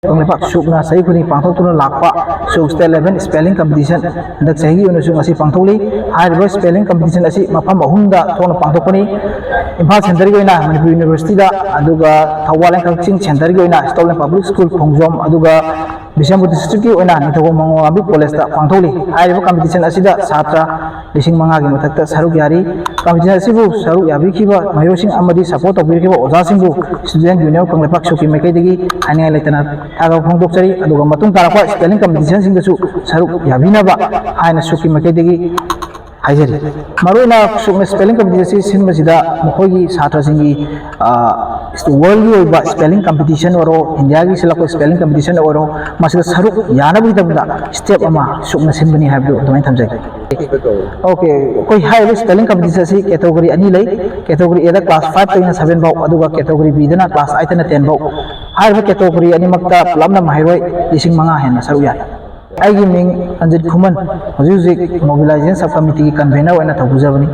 Kanglepak sukna sahi kuni pangthok tuna lakpa suk state level spelling competition dak sahi una sung asi pangtholi haiba spelling competition asi mafam ahumda thona pangthokani Imphal center gi oina Manipur University da aduga Thawal Kangching center gi oina Stolen Public School Phongjom aduga Bishampur district gi oina Nithogom Mangabi college da pangtholi haiba competition asi da satra lising manga gi mathakta saruk yari competition asi bu saruk yabi khiba mahirosing amadi support tobir khiba oja singbu student union Kanglepak suki mekai degi ani laitana aga phongdokchari aduga matung tarakwa spelling competition singdasu saruk yabinaba haina suki mekai degi haijari maroina sukna spelling competition sinbasida mokhogi satra singi world gi oiba spelling competition oro india gi silako spelling competition oro masida saruk yanabi tabda step ama sukna sinbani habdu domai thamjai okay koi high spelling competition si category ani lay category A da class 5 to 7 baw aduga category B da na class 8 na 10 baw high category ani makta pulamna mahiroi lising manga hen saruk ya ai gi ming Anjit Khuman Hojik Mobilization Subcommittee ki convener oina thobujabani